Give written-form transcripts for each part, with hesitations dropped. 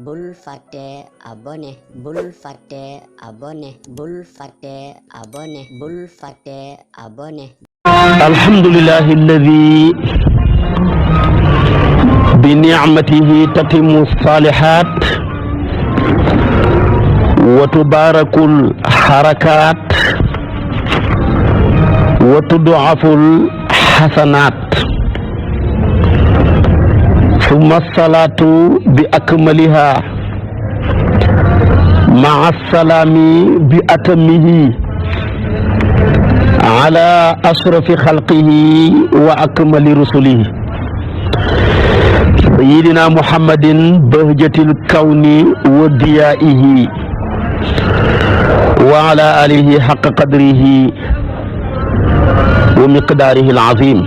bul fàtte abonné bul fàtte abonné bul fàtte abonné bul fàtte abonné. alhamdulillahi alladi bi ni'matihi tatimu salihat wa tubarakul harakat wa tud'aful hasanat summa salatu bi akmaliha ma'a salami bi atamihi ala asrafi xalqihi wa akmali rusulihi sayyidina muhammadin bahjatil kawni wa diyaihi wa ala alihi haqqa qadrihi wa miqdaarihi al-azim.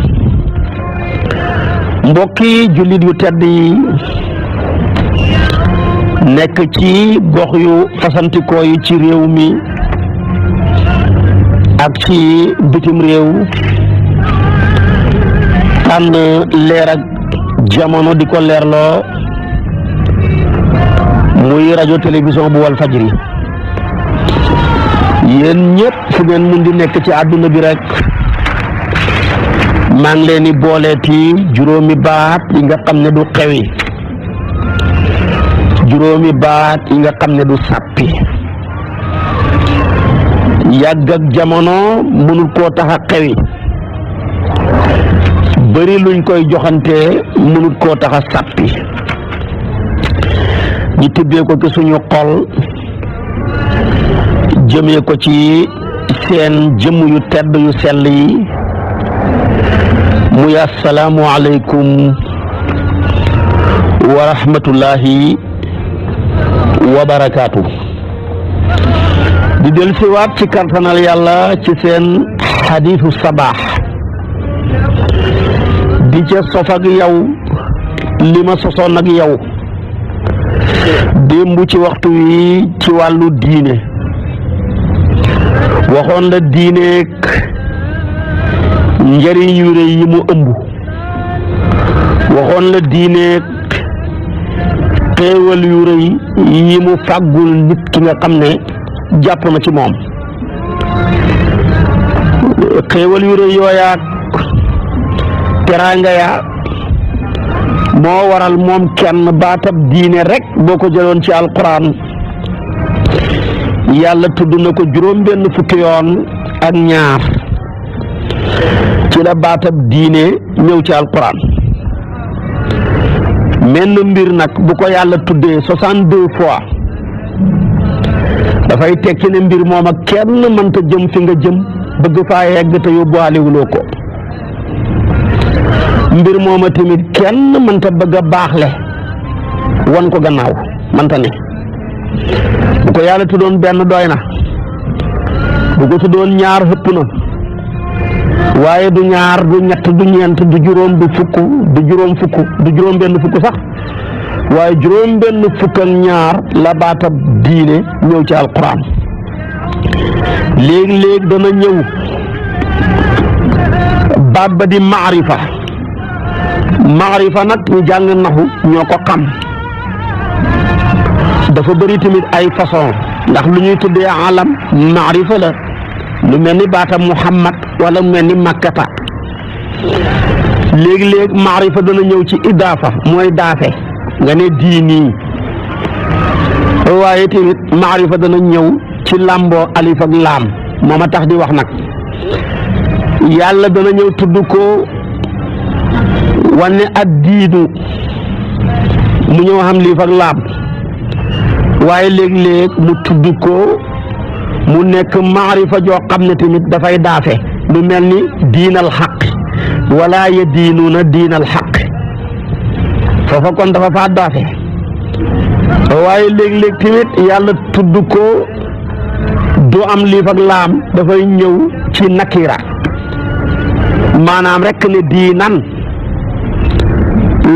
mbokki jullit yu tedd yi nekk ci gox yu fasantikoo yi ci réew mi ak ci bitim réew tànn leer ak jamono di ko leerloo muy rajo télévision bu Walfadjri yéen ñëpp fu ngeen mun di nekk ci àdduna bi rek maa ngi leen di booleeti juróomi baat yi nga xam ne du xewi, juróomi baat yi nga xam ne du sàppi. yàgg ak jamono mënul koo tax a xewi, bëri luñ koy joxante mënul koo tax a sàppi. ñu tibbee ko ci suñu xol jëmee ko ci seen jëmm yu tedd yu sell yi muy assalaamu aleykum wa rahmatullahi wa barakaatu. di del siwaat ci kartanal yàlla ci seen xadiisu sabaax di ca sof ak yow li ma sosoon ak yow démb ci waxtu wi ci wàllu diine waxoon la diineek njëriñ yu rëy yi mu ëmb, waxoon la diineek xéewal yu rëy yi mu fàggul nit ki nga xam ne jàpp na ci moom. xéewal yu rëy yooyaak teraanga ya moo waral moom kenn baatab diine rek boo ko jëloon ci alquran yàlla tudd na ko juróom benn fukki yoon ak ñaar ci la baatab diine ñëw ci alquran. menn mbir nag bu ko yàlla tuddee 62 fois dafay tekki ne mbir moom ak kenn mënta jëm fi nga jëm bëgg faa yegg te yóbbuwaalewuloo ko. mbir mooma tamit kenn mënta bëgg a baaxle wan ko gannaaw mënta ne. bu ko yàlla tuddoon benn doy na, bu ko tuddoon ñaar xëpp na, waaye du ñaar du ñett du ñeent du juróom du fukk du juróom fukk du juróom benn fukk sax, waaye juróom benn fukk ak ñaar la baatab diine ñëw ci alquran. léegi-léegi dana ñëw baat ba di maarifa. maarifa nag ñu jàng naxu ñoo ko xam, dafa bëri tamit ay façon, ndax lu ñuy tuddee alam maarifa la, lu mel ni baatam muhammad wala mu mel ni makkata. léegi-léegi maarifa dana ñëw ci idaafa mooy daafe nga ne diini, waaye tamit maarifa dana ñëw ci làmboo alif ak laam moom a tax di wax nag. yàlla dana ñëw tudd ko wane ak diinu mu ñëw xam liif ak laam, waaye léeg-léeg mu tudd ko mu nekk maarifa joo xam ne tamit dafay daafe lu mel ni diinal xaq wala yadiinuuna diinal xaq, foofa kon dafa faa daafe. waaye léeg-léeg tamit yàlla tudd ko du am liif ak laam, dafay ñëw ci nakira maanaam rek ne diinan.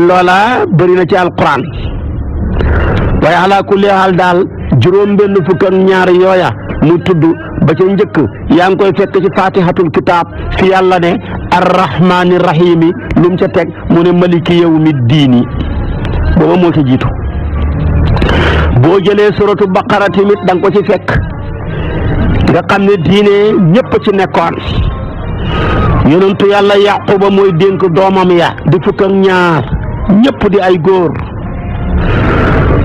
loola bëri na ci alquran, waaye ala kulli haal daal juróom benn fukk ak ñaar yooya mu tudd ba ca njëkk yaa ngi koy fekk ci fatihatul kitaab fi yàlla ne arrahmaani rahimi lu mu ca teg mu ne maliki yawmi diini booba moo ca jiitu. boo jëlee suratu baqara tamit da nga ko ci fekk nga xam ne diine ñëpp ci nekkoon. yonentu yàlla yaquba mooy dénk doomam ya di fukk ak ñaar ñëpp di ay góor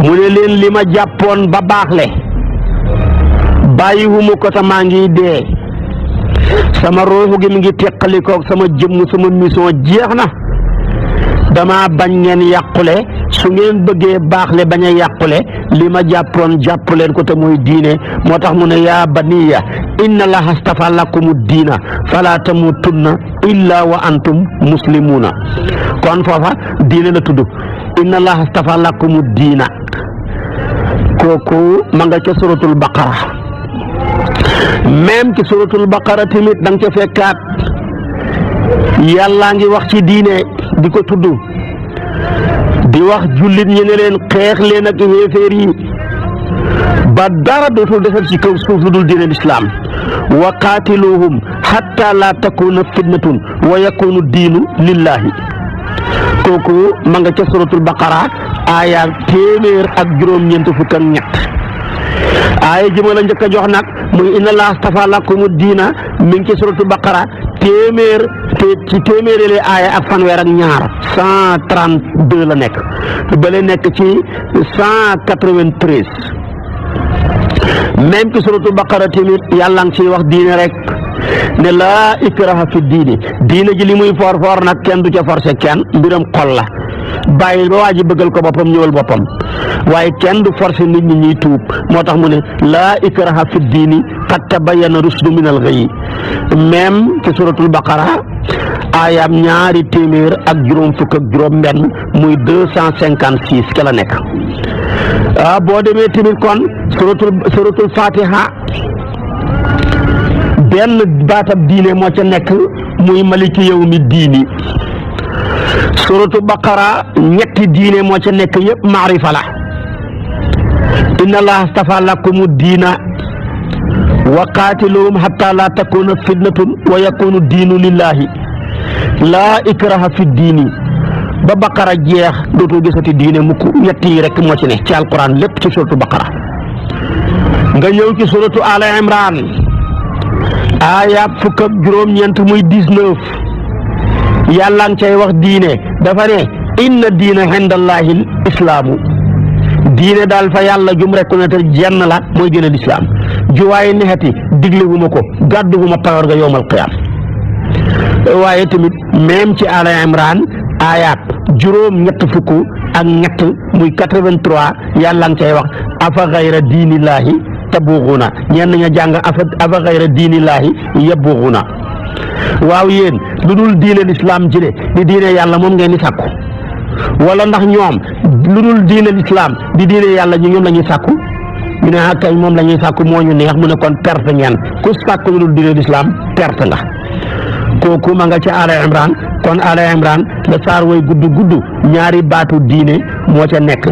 mu ne leen li ma jàppoon ba baaxle bàyyiwuma ko te maa ngi dee sama ruuxu gi mi ngi teqalikoog sama jëmm sama mission jeex na dama bañ ngeen yàqule su ngeen bëggee baaxle bañ a yàqule li ma jàppoon jàpp leen ko te mooy diine moo tax mu ne yaa baniya inna allaha astafa lakumu diina fala tamutunna illa wa antum muslimuuna kon foofa diine la tudd inna allaha astafa lakumu diina kooku ma nga ca suratul baqara même ci suratul baqara tamit da nga ca fekkaat yàllaa ngi wax ci diine di ko tudd di wax jullit ñi ne leen xeex leen ak yéeféer yi ba dara dootul defal ci kaw suuf lu dul diine lislaam wa qaatiluhum hatta la takuna fitnatun wa yakunu diinu lillahi kooku ma nga ca suratul baqara aaya téeméer ak juróom-ñeent fukk ak ñett aaya ji ma la njëkk a jox nag muy inna allaha astafa lakumu diina mi ngi ci suratul baqara téeméer te ci téeméeri aaya ak fanweer ak ñaar 132 la nekk bële nekk ci 193 même ci suratul baqara tamit yàlla ngi ciy wax diine rek ne laa ikraha fi diine ji li muy for nag kenn du ca forcé kenn mbiram xol la bàyyi ba waa ji bëggal ko boppam ñëwal boppam waaye kenn du forcé nit ñi ñuy tuub moo tax mu ne laa ikraha fi diini qad tabayyana rusdu min al-ghayy même ci suratul baqara aayaam ñaari téeméer ak juróom fukk ak juróom benn muy 256 ca la nekk boo demee tamit kon suratul fatiha benn baatab diine moo ca nekk muy maliki yawmi diini suratu baqara ñetti diine moo ca nekk yëpp maarifa la inna allaha astafa lakumu diina wa qaatiluhum hatta la takuna fitnatun wa yakunu diinu lillahi laa ikraha fi diini ba baqara jeex dootoo gisati diine mukk ñett yi rek moo ci ne ci alquran lépp ci suratu baqara nga ñëw ci suratu ala imran aayaat fukk ak juróom-ñeent muy 19 yàlla ngi cay wax diine dafa ne inna diina indallahi islaamu diine daal fa yàlla jum reconnaître jenn la mooy gën a lislaam juwaaye nexeti diglewuma ko gàdduwuma pawar nga yowmal qiyaam waaye tamit même ci ala imran aayaat juróom-ñett fukk ak ñett muy 83 yàlla ngi cay wax afa gayra diinillaahi tabuxuna ñenn ña jàng afa gayra diinillaahi yabuxuna waaw yéen lu dul diine lislaam ji di diine yàlla moom ngeen di sàkku wala ndax ñoom lu dul diine lislaam di diine yàlla ji ñoom la ñuy sàkku ñu ne kay moom la ñuy sàkku moo ñu neex mu ne kon perte ngeen ku sàkku lu dul diine lislaam perte nga kooku ma nga ca ala imran kon ala imran la saar way gudd ñaari baatu diine moo ca nekk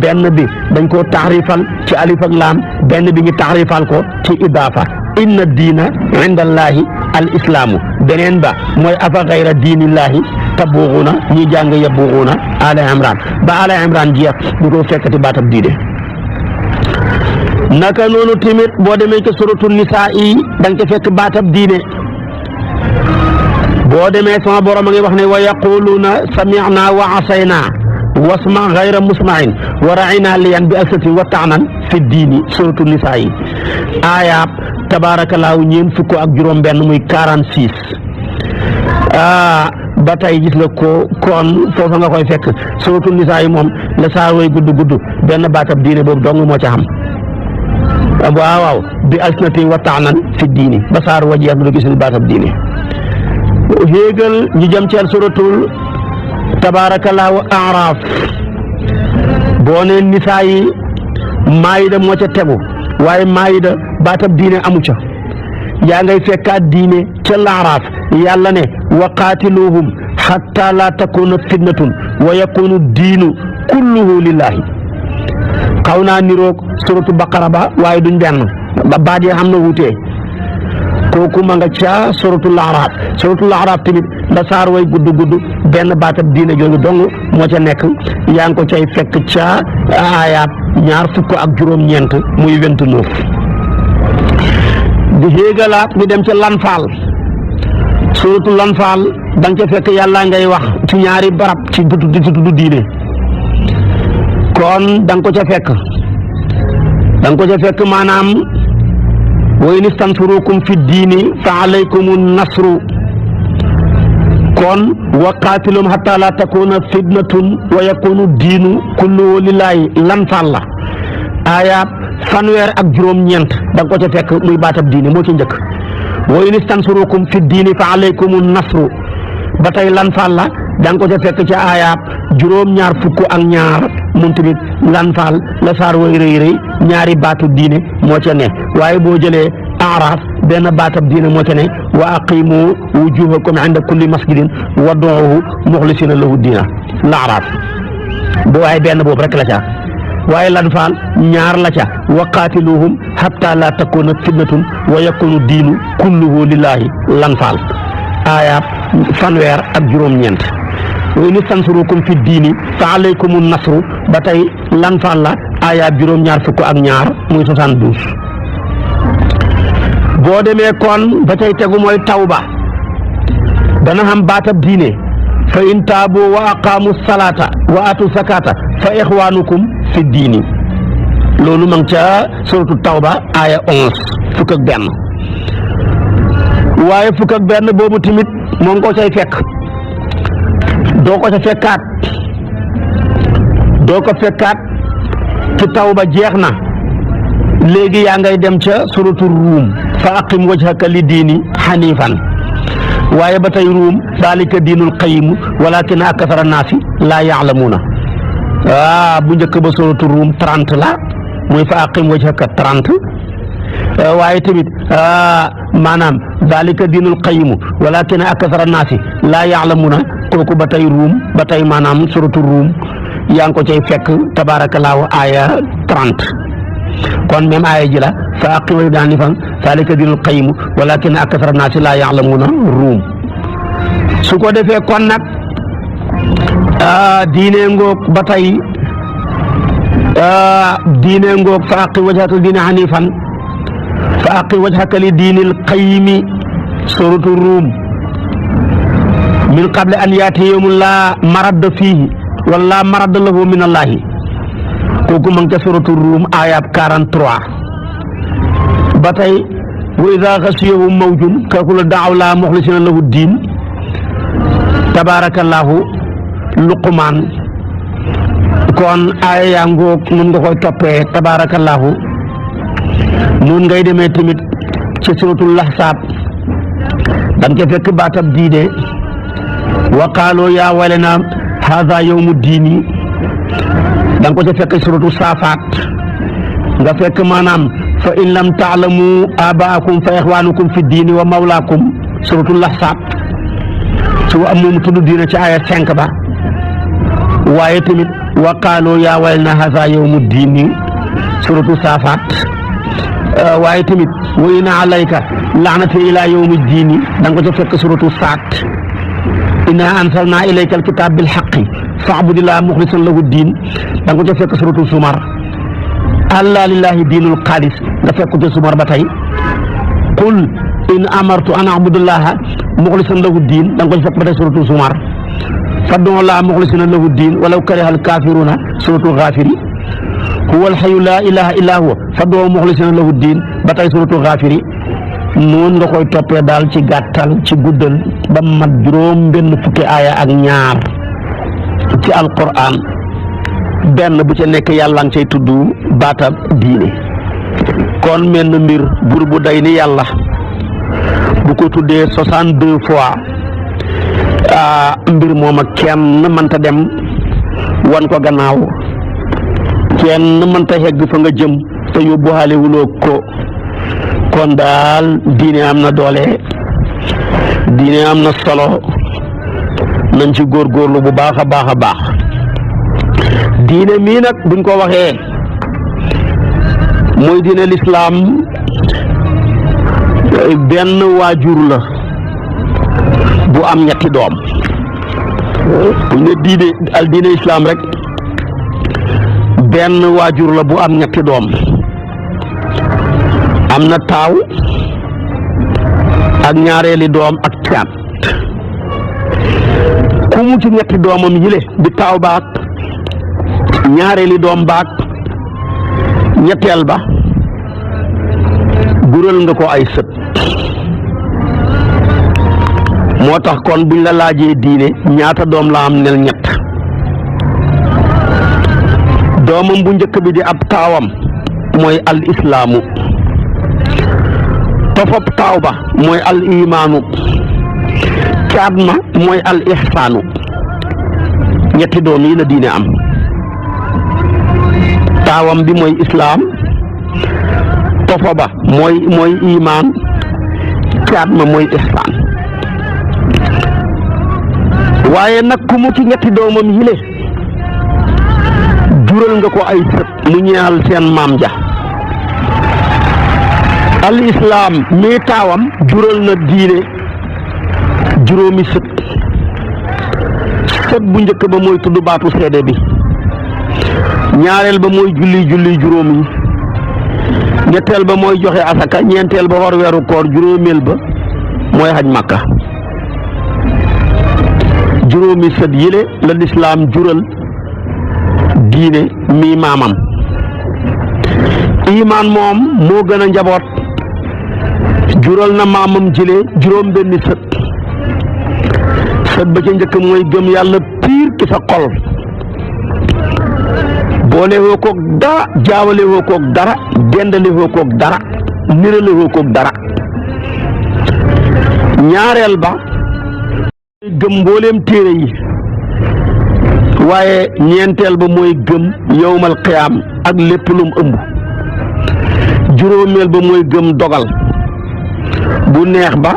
benn bi dañ koo taxrifal ci alif ak laam benn bi ñu taxrifal ko ci idaafa inna diina indallahi al islaamu beneen ba mooy afa gayra diinillaahi tabuxuna ñi jàng yabuxuna ala imran ba ala imran jeex du ko fekkati baatab diine naka noonu tamit boo demee ci suratu nisaa yi da nga ca fekk baatab diine boo demee sama borom a ngi wax ne wa yaquluuna sami'na wa asayna wasma gayra musmain wa raina liyan bi aksati wa taanan fi diini suratu nisaa yi aayaab tabaarakallaahu ñeen fukk ak juróom benn muy 46 ba tey gis nga ko kon foofa nga koy fekk suratu nisaa yi moom la saar way gudd benn baatab diine boobu dong moo ca xam waaw bi alsinati wa taanan fi diini ba saar wa jeex du gisul baatab diine héegal ñu jëm ci suratul tabaarakallaahu araaf boo ne nisaa yi maayida moo ca tegu waaye maayida baatab diine amu ca yaa ngay fekkaat diine ca laaraaf yàlla ne wa qaatiluhum hatta la takuna fitnatun wa yakunu diinu kulluhu lillahi xaw naa niroog suratu baqara ba waaye duñ benn ba baat yi xam na wutee kooku ma nga ca suratul araaf tamit da saar way gudd benn baatab diine jooju dong moo ca nekk yaa ngi ko cay fekk ca aayaat ñaar fukk ak juróom-ñeent muy 29 di xéegalaat ñu dem ca Lanfaal suratul Lanfaal da nga ca fekk yàlla ngay wax ci ñaari barab ci tudd diine kon da nga ko ca fekk maanaam wa in istansurukum fi diini fa alaykumu nasru kon wa qaatilum hatta la takuna fitnatun wa yakunu diinu kulluhu lillahi Lanfaal la aayaat fanweer ak juróom-ñeent da nga ko ca fekk muy baatab diine moo ci njëkk wa in istansurukum fi diini fa alaykumu nasru ba tey Lanfaal la da nga ko ca fekk ca aayaat juróom-ñaar fukk ak ñaar mun tamit Lanfaal la saar way rëy ñaari baatu diine moo ca ne waaye boo jëlee Araaf benn baatab diine moo ca ne wa aqimu wujuhakum inda kulli masjidin wad'uuhu muxlisina lahu diina la Araaf bu waaye benn boobu rek la ca waaye Lanfaal ñaar la ca wa qaatiluhum hatta la takuna fitnatun wa yakunu diinu kulluhu lillahi Lanfaal aayaat fanweer ak juróom-ñeent wa in istansurukum fi diini fa alaykumu nasru ba tey Lanfaal la aayaat juróom-ñaar fukk ak ñaar muy 72 boo demee kon ba tey tegu mooy tawba dana xam baatab diine fa in taabu wa aqaamu salaata wa atu zakata fa ixwaanukum fi diini loolu ma ngi ca suratu tawba aaya 11 fukk ak benn waaye fukk ak benn boobu tamit moo ngi ko cay fekk doo ko fekkaat ci tawba jeex na léegi yaa ngay dem ca suratu ruum fa aqim wajhaka li diini xanifan waaye ba tey ruum daalika diinul qayimu walakin akthara naasi laa yaalamuuna bu njëkk ba suratu ruum 30 la muy fa aqim wajhaka 30 waaye tamit maanaam daalika diinul qayimu walakin akthara naasi laa yaalamuuna kooku ba tey ruum ba tey maanaam suratu ruum yaa ngi ko cay fekk tabaarakallaahu aaya 30 kon même aaya ji la fa aqim wajhaka hanifan daalika diinul qayimu walakin akthara naasi laa yaalamuuna ruum su ko defee kon nag diine ngoog ba tey diine ngoog fa aqim wajhaka diine hanifan fa aqim wajhaka li diinil qayimi suratu ruum min qabli an yaati yawmun laa maradda fiihi wala laa maradda lahu min allahi kooku ma ngi ca suratu ruum ayab 43 ba tey wa idaa xasiyahum mawjun kooku la daaw laa muxlisina lahu diin tabaarakallaahu luqmaan kon aaya yaa ngoog nun nga koy toppee tabaarakallaahu nun ngay demee tamit ci suratul lahsaab danga ca fekk baatab diine wa qaaloo yaa waylana haadha yawmu diini danga ko ca fekk suratu saafaat nga fekk maanaam fa in lam taalamu abaakum fa ixwaanukum fi diini wa mawlaakum suratul lahsaab su am moom tudd diina ci aaya 5 ba waaye tamit wa qaaloo yaa waylana haadha yawmu diini suratu saafaat waaye tamit wa inna alayka laanati ila yawmi diini danga ko ca fekk suratu saat inna anzalna ilayka alkitab bilhaqqi fa'budillaha mukhlisan lahu diin danga ko ca fekk suratu sumar alla lillahi diinul xaalis nga fekk ca sumar ba tey qul in amartu an a'budallaha mukhlisan lahu diin danga ko ca fekk ba tey suratu sumar fad'ullaha mukhlisina lahu diin walaw karihal kafiruna suratu ghafiri huwa alhayyu la ilaha illa huwa fad'uhu mukhlisina lahu diin ba tey suratu ghafiri noonu nga koy toppee daal ci gàttal ci guddal ba mat juróom benn fukki aaya ak ñaar ci alquran benn bu ca nekk yàlla nga cay tudd baatab diine kon menn mbir bur bu day ni yàlla bu ko tuddee 62 fois mbir mooma kenn mënta dem wan ko gannaaw kenn mënta hegg fa nga jëm te yóbbuwaale wuloo ko kon daal diine am na doole diine am na solo nañ ci góorgóorlu bu baax a baax a baax diine mii nag buñ ko waxee mooy diine lislaam benn waajur la bu am ñetti doom buñ ne diine al diine islaam rek benn waajur la bu am ñetti doom am na taaw ak ñaareeli doom ak caat ku mu ci ñetti doomam yile di taaw baak ñaareeli doom baak ñetteel ba gural nga ko ay sët moo tax kon buñ la laajee diine ñaata doom la am nel ñett doomam bu njëkk bi di ab taawam mooy al islaamu tofop taaw ba mooy al imaanu caat ma mooy al ihsaanu ñetti doom yi la diine am taawam bi mooy islaam tofa ba mooy imaan caat ma mooy ihsaan waaye nag ku mu ci ñetti doomam yile jural nga ko ay sët mu ñeexal seen maam ja al islaam mii taawam jural na diine juróomi sët bu njëkk ba mooy tudd baatu seede bi ñaareel ba mooy julli juróom yi ñetteel ba mooy joxe asaka ñeenteel ba war weeru koor juróomeel ba mooy xaj makka juróomi sët yile la lislaam jural diine mii maamam imaan moom moo gën a njaboot jural na maamam jële juróom benni sët ba ca njëkk mooy gëm yàlla piir ci sa xol boolewoo koog dara jaawalewoo koog dara dendalewoo koog dara niralewoo koog dara ñaareel ba gëm mbooleem téere yi waaye ñeenteel ba mooy gëm yowmal qiyaam ak lépp lum ëmb juróomeel ba mooy gëm dogal bu neex ba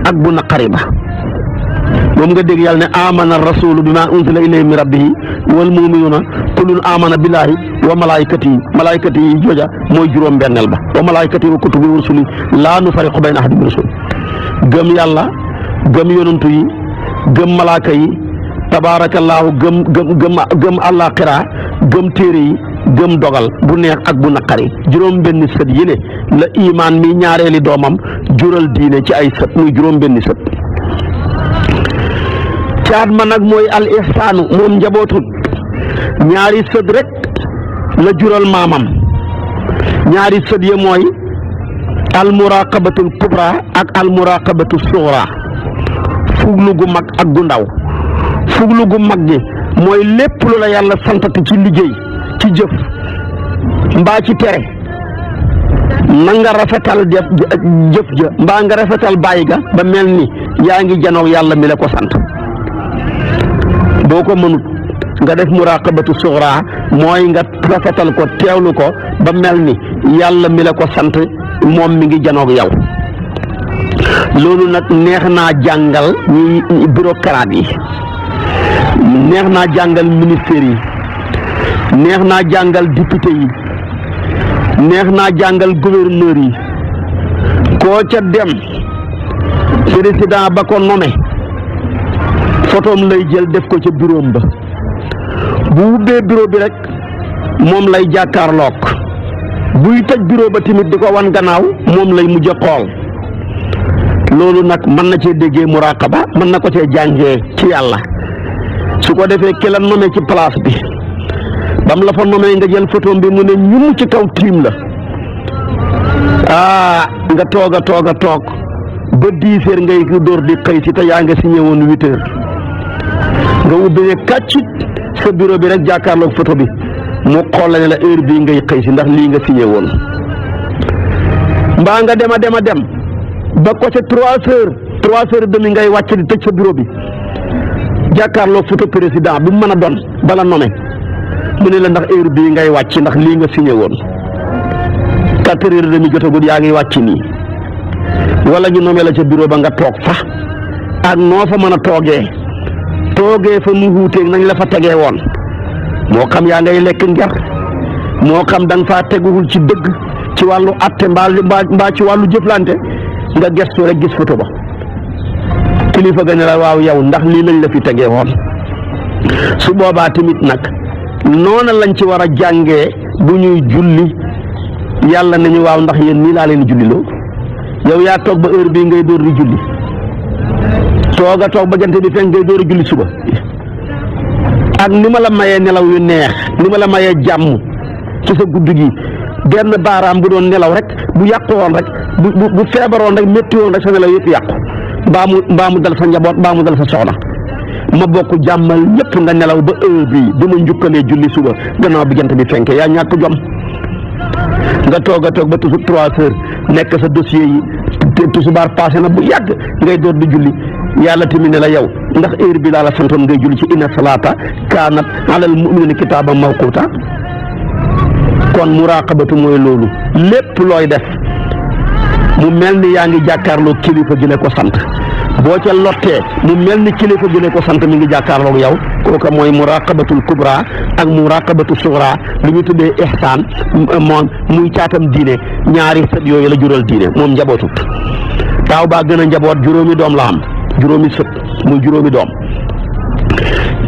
ak bu naqari ba moom nga dégg yàlla ne amana rasulu bima unzila ilayhi min rabbihi wal mu'minuna kullun amana billahi wa malaikati yi jooja mooy juróom benneel ba wa malaikati wa kutubi wa rusuli laa nufariqu bayna ahadin min rusuli gëm yàlla gëm yonantu yi gëm malaaka yi tabaarakallaahu gëm àllaaxira gëm téere yi gëm dogal bu neex ak bu naqari juróom benni sët yile la imaan mi ñaareeli doomam jural diine ci ay sët muy juróom benni sët caat ma nag mooy al ihsaanu moom njabootut ñaari sët rek la jural maamam ñaari sët ya mooy al muraqabatul kubra ak al muraqabatu sugra fuglu gu mag ak gu ndaw fuglu gu mag gi mooy lépp lu la yàlla santati ci liggéey ci jëf mbaa ci tere na nga rafetal jëf ja mbaa nga rafetal bàyyi ga ba mel ni yaa ngi janoog yàlla mi la ko sant boo ko mënut nga def muraqabatu sugra mooy nga rafetal ko teewlu ko ba mel ni yàlla mi la ko sant moom mi ngi janoog yow loolu nag neex naa jàngal ñi bureaucrate yi neex naa jàngal ministère yi neex naa jàngal député yi neex naa jàngal gouverneur yi koo ca dem président ba ko nommé photom lay jël def ko ca bureau ba bu ubbee bureau bi rek moom lay jàkkaarloog buy tëj bureau ba tamit di ko wan gannaaw moom lay mujj a xool loolu nag mën na cee déggee muraqaba mën na ko cee jàngee ci yàlla su ko defee ki la nommé ci place bi bam la fa nommé nga jël photo bi mu ne ñum ci kaw tiim la nga toog ba 10 heures ngay door di xëy si te yaa nga signé woon 8 heures nga ubbi ne kàccit sa bureau bi rek jàkkaarloog photo bi mu xool la ne la heure bii ngay xëy si ndax lii nga signé woon mbaa nga dem ba ko ca 3 heures demi ngay wàcc di tëj sa bureau bi jàkkaarloog photo président bu mu mën a doon bala nommé mu ne la ndax heure bii ngay wàcc ndax lii nga signé woon 4 heures demi jotagul yaa ngi wàcc nii wala ñu nommé la ca bureau ba nga toog fa ak noo fa mën a toogee fa mu wuuteeg nañ la fa tegee woon moo xam yaa ngay lekk nger moo xam da nga faa teguwul ci dëgg ci wàllu atte mbaa ci wàllu jëflante nga gestu rek gis photo ba kilifa ga ne la waaw yow ndax lii lañ la fi tegee woon su boobaa tamit nag noona lañ ci war a jàngee bu ñuy julli yàlla nañu waaw ndax yéen nii laa leen julliloo yow yaa toog ba heure bii ngay dóor di julli toog ba jant bi fenk ngay dóor a julli suba ak ni ma la mayee nelaw yu neex ni ma la mayee jàmm ci sa guddi gi benn baaraam bu doon nelaw rek bu yàqu woon rek bu feebaroon rek métti woon rek sa nelaw yëpp yàqu mbaa mu dal sa njaboot mbaa mu dal sa soxna ma bokk jàmmal ñëpp nga nelaw ba heure bii bi ma njukkalee julli suba gannaaw bi jant bi fenke yaa ñàkk jom nga toog ba toujours 3 heures nekk sa dossier yi tusubaar passé na bu yàgg ngay door di julli yàlla tamit ne la yow ndax heure bi laa la santoon ngay julli ci inna salaata kaanat alal mu'minina kitaaban mawquuta kon muraqabatu mooy loolu lépp looy def mu mel ni yaa ngi jàkkaarloo kilifa gi la ko sant boo ca lottee mu mel ni kilifa gi la ko sant mi ngi jàkkaarloog yow kooka mooy muraqabatul kubra ak muraqabatu sugra lu ñu tuddee ihsaan moom muy caatam diine ñaari sët yooyu la jural diine moom njabootut taaw baa gën a njaboot juróomi doom la am juróomi sët muy juróomi doom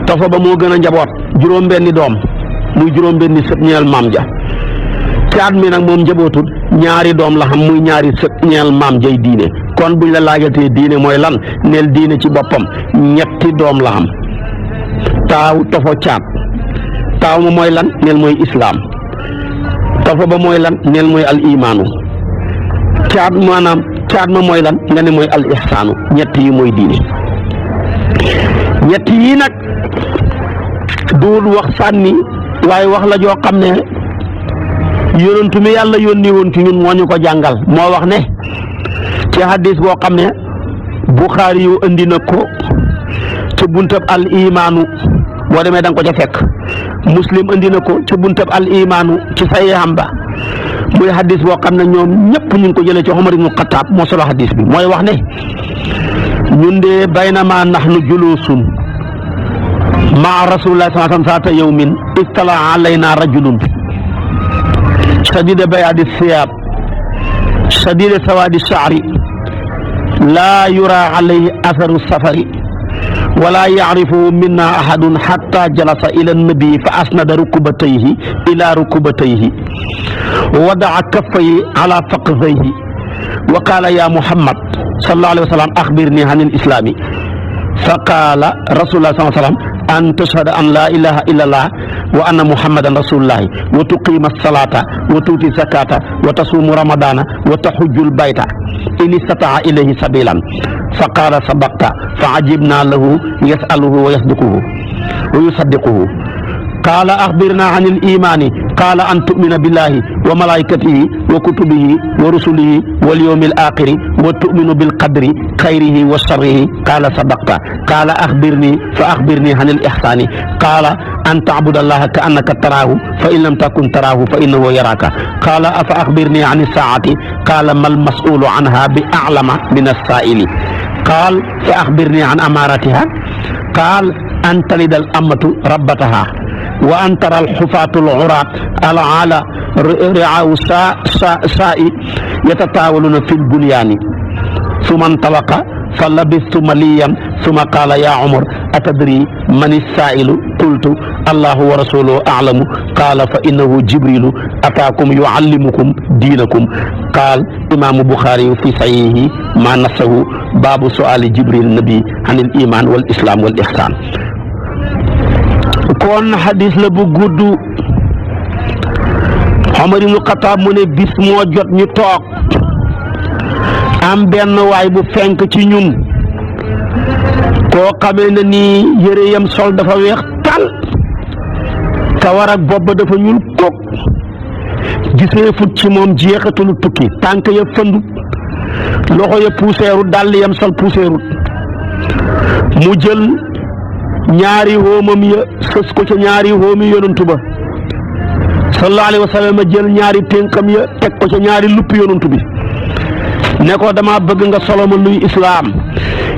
tafa ba moo gën a njaboot juróom benni doom muy juróom benni sët ñeel maam ja caat mi nag moom njabootul ñaari doom la xam muy ñaari sët ñeel maam jay diine kon buñ la laagatee diine mooy lan neel diine ci boppam ñetti doom la xam taaw tofo caat taaw ma mooy lan neel mooy islaam tofo ba mooy lan neel mooy al imaanu caat ma mooy lan nga ne mooy al ihsaanu ñett yi mooy diine ñett yi nag duul wax sànni waaye wax la joo xam ne yonentu mi yàlla yónni woon ci ñun moo ñu ko jàngal moo wax ne ci hadis boo xam ne Buxaari yu indi na ko ca buntab al imaanu boo demee da nga ko ca fekk Muslim indi na ko ca buntab al imaanu ci saxiixam ba muy hadis boo xam ne ñoom ñëpp ñu ngi ko jëlee ci Umar ibnu Xattaab moo solo hadis bi mooy wax ne ñun de baynama nahnu juluusun maa rasulillahi sallallahu alayhi wa sallam saata yawmin istala alayna rajulun shadida bayaadi siyaab shadida sawaadi sha'ri laa yura alayhi atharu safari wala yacrifuhu minna ahadun xatta jalasa ila annabii fa asnada rukubatayhi ila rukubatayhi wa wadaca kaffayhi ala faqdayhi wa qaala ya Muhammad sallallahu alayhi wa sallam axbirni an alislaami fa qaala rasulullah sallallahu alayhi wa sallam an tashhada an la ilaha illa allah wa anna muhammadan rasulullahi wa tuqima alsalata wa tuuti zakata wa tasuumu ramadana wa tahujju albayta in istataa ilayhi sabilan fa qaala sabaqta fa ajibna lahu yasaluhu wa yasdiquhu wa yusaddiquhu qaala axbirna an al-imaani qaala an tu'mina billahi wa malaikatihi wa kutubihi wa rusulihi wal yawmil aaxiri wa tu'minu bil qadri xayrihi wa sharrihi qaala sadaqta qaala axbirni fa axbirni an al-ihsaani qaala an ta'buda allaha ka annaka taraahu fa in lam takun taraahu fa innahu yaraaka qaala afa axbirni an as-saa'ati qaala mal mas'uulu anha bi a'lama min as-saa'ili qaal fa axbirni an amaaratiha qaal an talida al-ammatu rabbataha wa an tara al-xufaatu al-uraat al-aala ri'aawu saa'i yatataawaluuna fi l-bunyaani summa intalaqa fa labistu maliyan summa qaala yaa Umar atadri man as-saa'ilu qultu allahu wa rasuluhu a'lamu qaala fa innahu jibrilu ataakum yu'allimukum diinakum qaal imaamu Buxaari fi sahiihi maa nassahu baabu su'aali jibril nabi an al-iimaan wal islaam wal ihsaan. kon hadis la bu gudd Umar ibnu Xattaab mu ne bis moo jot ñu toog am benn waay bu fenk ci ñun koo xamee ne nii yére yam sol dafa weex tal kawar ak bopp dafa ñuul kook gisee fut ci moom jeexatul tukki tànk ya fëndu loxo ya puuseerut dàll yam sol puuseerut mu jël ñaari hóomam ya sës ko ca ñaari hóomi yonantu ba sallallahu alayhi wa sallam jël ñaari ténkam ya teg ko ca ñaari luppi yonantu bi ne ko dama bëgg nga solo ma luy islaam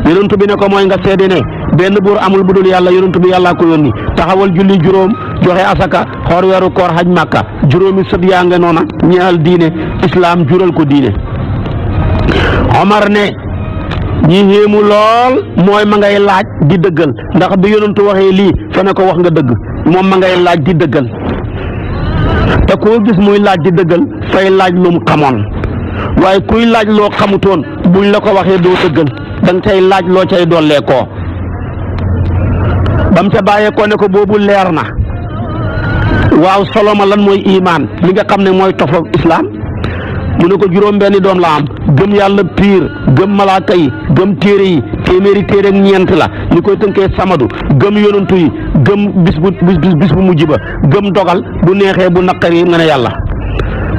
yonantu bi ne ko mooy nga seede ne benn buur amul bu dul yàlla yonantu bi yàllaa ko yónni taxawal julli juróom joxe asaka xoor weeru koor xaj màkka juróomi sët yaa nga noona ñeexal diine islaam jural ko diine Omar ne ñi xéemu lool mooy ma ngay laaj di dëggal ndax bi yonantu waxee lii fa ne ko wax nga dëgg moom ma ngay laaj di dëggal te koo gis muy laaj di dëggal fay laaj lu mu xamoon waaye kuy laaj loo xamutoon buñ la ko waxee doo dëggal danga cay laaj loo cay dollee koo bam ca bàyyeekoo ne ko boobu leer na waaw solo ma lan mooy imaan li nga xam ne mooy tofa islaam mu ne ko juróom benni doom la am gëm yàlla piir gëm malaaka yi gëm téere yi téeméeri téere ak ñeent la ni koy tënkee samadu gëm yonantu yi gëm bis bu mujj ba gëm dogal bu neexee bu naqari nga ne yàlla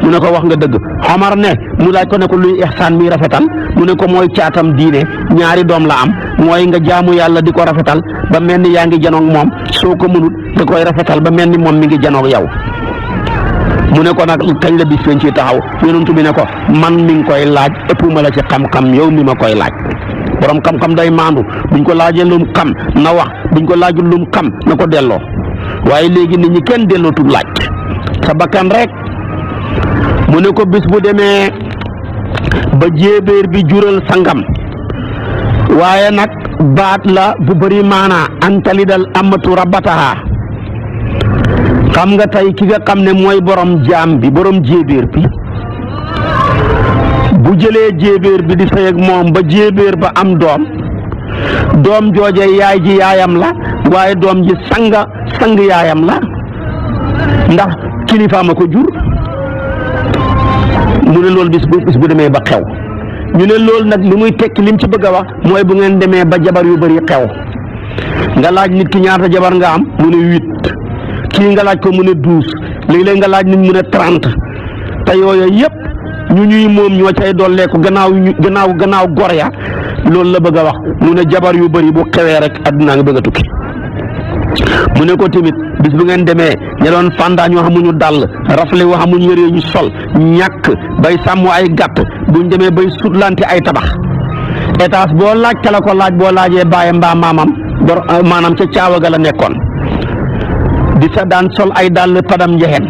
mu ne ko wax nga dëgg Omar ne mu laaj ko ne ko luy ihsaan mi rafetal mu ne ko mooy caatam diine ñaari doom la am mooy nga jaamu yàlla di ko rafetal ba mel ni yaa ngi janoog moom soo ko mënut da koy rafetal ba mel ni moom mi ngi janoog yow mu ne ko nag kañ la bis feeñ ci taxaw yonent bi ne ko man mi ngi koy laaj ëppuma la ci xam-xam yow mi ma koy laaj borom xam-xam day maandu buñ ko laajee lum xam na wax buñ ko laajul lum xam na ko delloo waaye léegi nit ñi kenn dellootul laaj sa bakkan rek mu ne ko bis bu demee ba jéebéer bi jural sangam waaye nag baat la bu bëri maanaa antalidal amatu rabataha xam nga tey ki nga xam ne mooy borom jaam bi borom jéebéer bi bu jëlee jéebéer bi di sëy ak moom ba jéebéer ba am doom jooje yaay ji yaayam la waaye doom ji sang yaayam la ndax kilifaama ko jur mu ne loolu bis bu demee ba xew ñu ne loolu nag li muy tekki lim ci bëgg a wax mooy bu ngeen demee ba jabar yu bëri xew nga laaj nit ki ñaata jabar nga am mu ne 8 kii nga laaj ko mu ne 12 léeg-léeg nga laaj nit mu ne 30 te yooyu yëpp ñu ñuy moom ñoo cay dolleeku gannaaw gor ya loolu la bëgg a wax mu ne jabar yu bëri bu xewee rek addunaa nga bëgg a tukki mu ne ko tamit bis bu ngeen demee ña doon fàndaa ñoo xamuñu dàll rafle woo xamuñu yëre ñu sol ñàkk bay sàmm ay gàtt buñ demee bay sutlante ay tabax étage boo laaj ka la ko laaj boo laajee bàyyi mbaa maamam maanaam ca caawa ga la nekkoon di sa daan sol ay dàll padam njexeen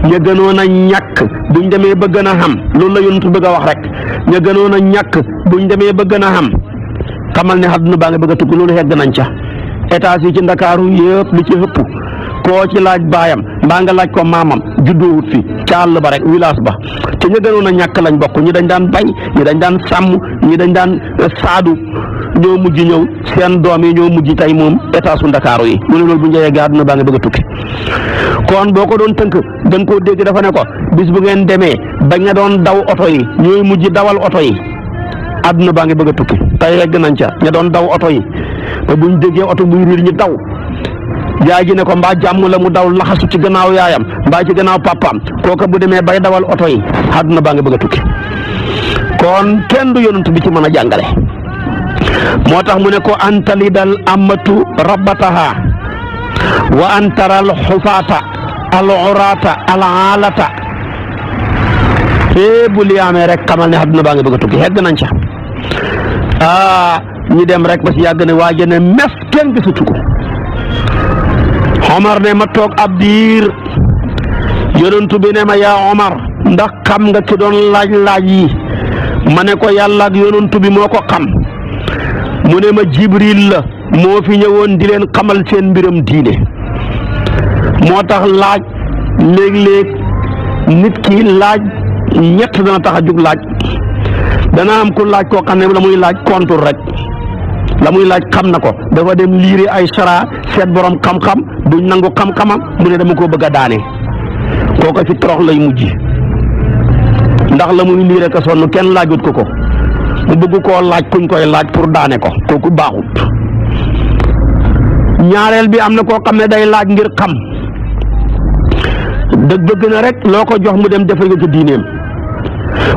ña gënoon a ñàkk buñ demee ba gën a xam loolu la yonent bëgg a wax rek ña gënoon a ñàkk buñ demee ba gën a xam xamal ne àdduna baa nga bëgg a tukki loolu xegg nañ ca étage yi ci ndakaaru yëpp li ci ëpp koo ci laaj baayam mbaa nga laaj ko maamam juddoowut fi ca àll ba rek village ba te ña gënoon a ñàkk lañ bokk ñi dañ daan bay ñi dañ daan sàmm ñi dañ daan saadu ñoo mujj ñëw seen doom yi ñoo mujj tey moom étage su ndakaaru yi mu ne loolu bu njëyee ga àdduna baa nga bëgg a tukki kon boo ko doon tënk da nga koo dégg dafa ne ko bis bu ngeen demee ba nga doon daw oto yi ñooy mujj dawal oto yi àdduna baa nga bëgg a tukki tey yegg nañ ca ña doon daw oto yi te buñ déggee oto muy riir ñu daw yaay ji ne ko mbaa jàmm la mu daw laxasu ci gannaaw yaayam mbaa ci gannaaw papaam kooka bu demee bay dawal oto yi àdduna baa nga bëgg a tukki kon kenn du yonent bi ci mën a jàngale moo tax mu ne ko antalidal amatu rabbataha wa antaral xufaata al urata al alata bu li amee rek xamal ne àdduna baa nga bëgg a tukki hegg nañ ca ñi dem rek ba si yàgg ne waaje ne mes kenn gisatu ko Omar ne ma toog ab diir yonent bi ne ma yaa Omar ndax xam nga ki doon laaj yi ma ne ko yàlla ak yonent bi moo ko xam mu ne ma Jibril la moo fi ñëwoon di leen xamal seen mbiram diine moo tax laaj léeg-léeg nit ki laaj ñett dana tax a jug laaj dana am ku laaj koo xam ne la muy laaj kontur rek la muy laaj xam na ko dafa dem liiri ay sara seet borom xam-xam duñ nangu xam-xamam mu ne dama koo bëgg a daane kooka ci torox lay mujj ndax la muy liire ka sonn kenn laajut ko mu bëgg koo laaj kuñ koy laaj pour daane ko kooku baaxut. ñaareel bi am na koo xam ne day laaj ngir xam dëgg bëgg na rek loo ko jox mu dem defal ko ci diineem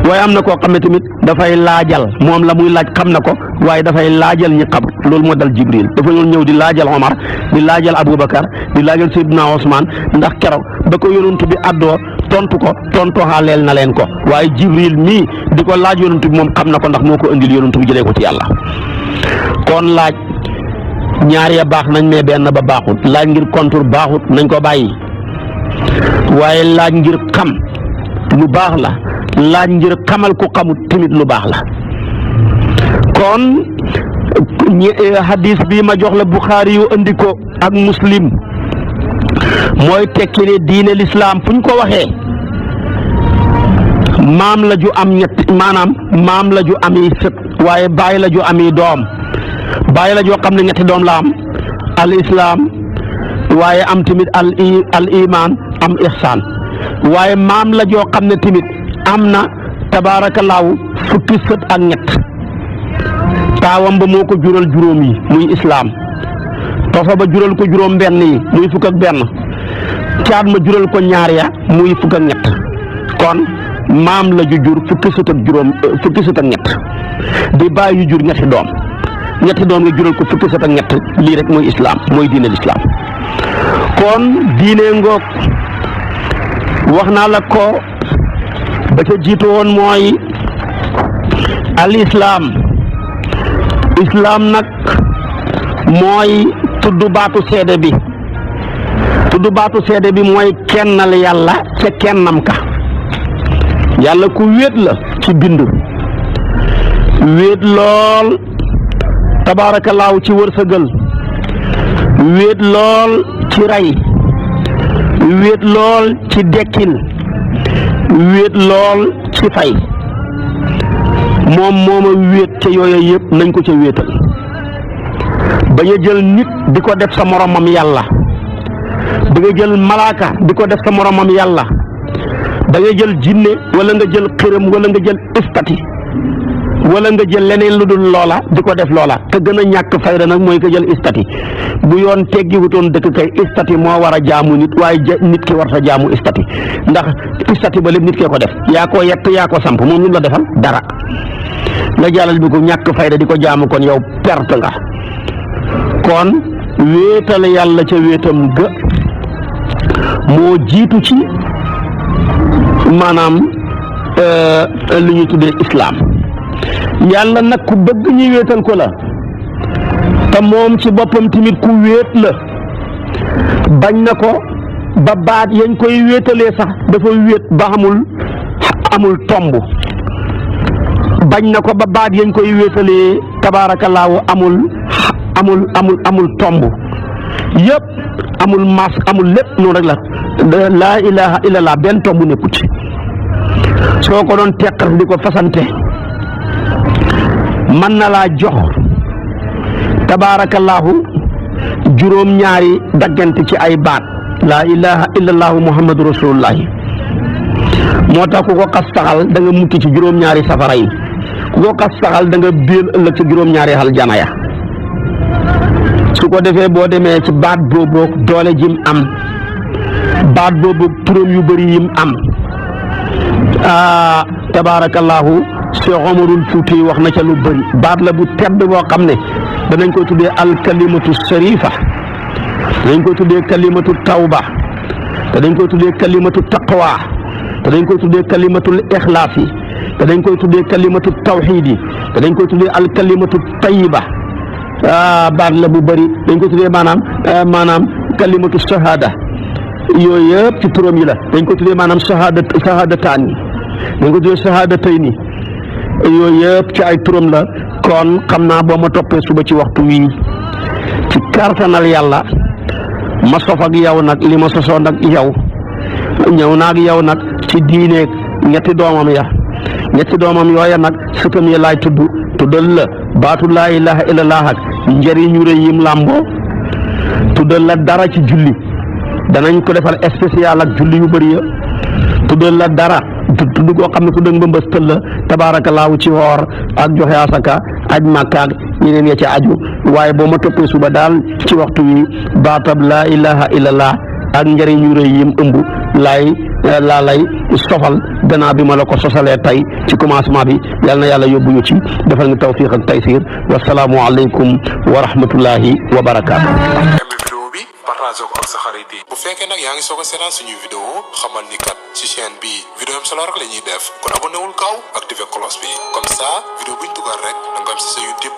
waaye am na koo xam ne tamit dafay laajal moom la muy laaj xam na ko waaye dafay laajal ñi xam loolu moo dal Jibril dafa ñëw di laajal Omar di laajal Aboubacar di laajal Seydina Ousmane ndax keroog ba ko yonent bi àddoo tontu xaaleel na leen ko waaye Jibril mii di ko laaj yonent bi moom xam na ko ndax moo ko indil yonent bi jëlee ko ci yàlla. kon laaj ñaar ya baax nañ ne benn ba baaxut laaj ngir kontur baaxut nañ ko bàyyi waaye laaj ngir xam lu baax la. laaj ngir xamal ku xamut tamit lu baax la kon hadis bi ma jox la Bukhari yu andi ko ak Muslim mooy tekki ne diine lislaam fu ñu ko waxee maam la ju am ñett maanaam maam la ju ami sët waaye bàyyi la ju ami doom bàyyi la joo xam ne ñetti doom la am al islaam waaye am tamit al iman am ihsaan waaye maam la joo xam ne tamit am na tabaarakallaahu fukki sët ak ñett taawam ba moo ko jural juróom yi muy islaam tofa ba jural ko juróom benn yi muy fukk ak benn caat ma jural ko ñaar ya muy fukk ak ñett kon maam la ju jur fukki sët ak ñett di bàyyi yu jur ñetti doom nga jural ko fukki sët ak ñett lii rek mooy islaam mooy diine lislaam kon diine ngoog wax naa la ko ba ca jiitu woon mooy al islaam nag mooy tudd baatu seede bi mooy kennal yàlla ca kennam ka yàlla ku wéet la ci bind wéet lool tabaarakallaahu ci wërsëgal wéet lool ci rey wéet lool ci dekkil wéet lool ci fay mooma wéet ca yooya yëpp nañ ko ca wéetal bañ a jël nit di ko def sa moromam yàlla ba nga jël malaaka di ko def sa moromam yàlla da nga jël jinne wala nga jël xërëm wala nga jël istati wala nga jël leneen lu dul loola di ko def loola te gën a ñàkk fayda nag mooy ko jël istati bu yoon teggi wutoon dëkk kay istati moo war a jaamu nit waaye nit ki war sa jaamu istati ndax istati ba lépp nit kee ko def yaa ko yett yaa ko samp moom lu la defal dara nga jàllal bi ko ñàkk fayda di ko jaamu kon yow perte nga kon wéetal yàlla ca wéetam ga moo jiitu ci maanaam li ñuy tuddee islaam yàlla nag ku bëgg ñuy wéetal ko la te moom ci boppam tamit ku wéet la bañ na ko ba baat yañ koy wéetalee sax dafa wéet ba amul tomb bañ na ko ba baat yañ koy wéetalee tabaarakallaahu amul tomb yëpp amul mas amul lépp noonu rek la laa ilaha illallah benn tomb nekkut soo ko doon teqar di ko fasante mën na laa jox tabaarakallaahu juróom-ñaari daggante ci ay baat laa ilaha illallahu muhammadu rasulullahi moo tax ku ko xas saxal da nga mukki ci juróom-ñaari safara yi ku ko xas saxal da nga béel ëllëg ci juróom-ñaari aljana ya su ko defee boo demee ci baat boobu doole jim am baat boobu turam yu bëri yim am tabaarakallaahu Cheikh Omarul Fuuti wax na ca lu bëri baat la bu tedd boo xam ne danañ koy tuddee alkalimatu sharifa danañ koy tuddee kalimatu tawba te dañ koy tuddee kalimatu taqwa te dañ koy tuddee kalimatul ixlaas yi te dañ koy tuddee kalimatu tawxiid yi te dañ koy tuddee alkalimatu tayiba baat la bu bëri dañ koy tuddee maanaam kalimatu shahada yooyu yëpp ci turam yi la dañ koy tuddee maanaam shahadataani dañ koy tuddee shahadatayni yooyu yëpp ci ay turam la kon xam naa boo ma toppee suba ci waxtu wii ci kartanal yàlla ma sof ak yow nag li ma sosoon ak yow ñëw naag yow nag ci diineeg ñetti doomam yooya nag sëtam ya laay tuddal la baatu laa ilaha illallah ak njëriñu rëy yim làmboo tuddal la dara ci julli danañ ko defal spécial ak julli yu bëri ya tuddal la dara tudd koo xam ne ku dëng ba mbëstal la tabaarakallaahu ci woor ak joxe asaka aj màkka ak yeneen ya ci aju waaye boo ma toppee suba daal ci waxtu wi baatab laa ilaha illallah ak njëriñ yu rëy yim ëmb laa lay sofal gannaaw bi ma la ko sosalee tey ci commencement bi yal na yàlla yóbbu ñu ci defal nga tawfiq ak taysir wasalaamu aleykum wa rahmatullahi wa barakaatu. partage ko ak sa xarit yi bu fekkee nag yaa ngi soog a seetaan suñuy vidéo xamal ni kat ci chaîne bi vidéo am solo rek la ñuy def kon abonné wul gaaw activé cloche bi comme ça vidéo buñ dugal rek da nga am si sa YouTube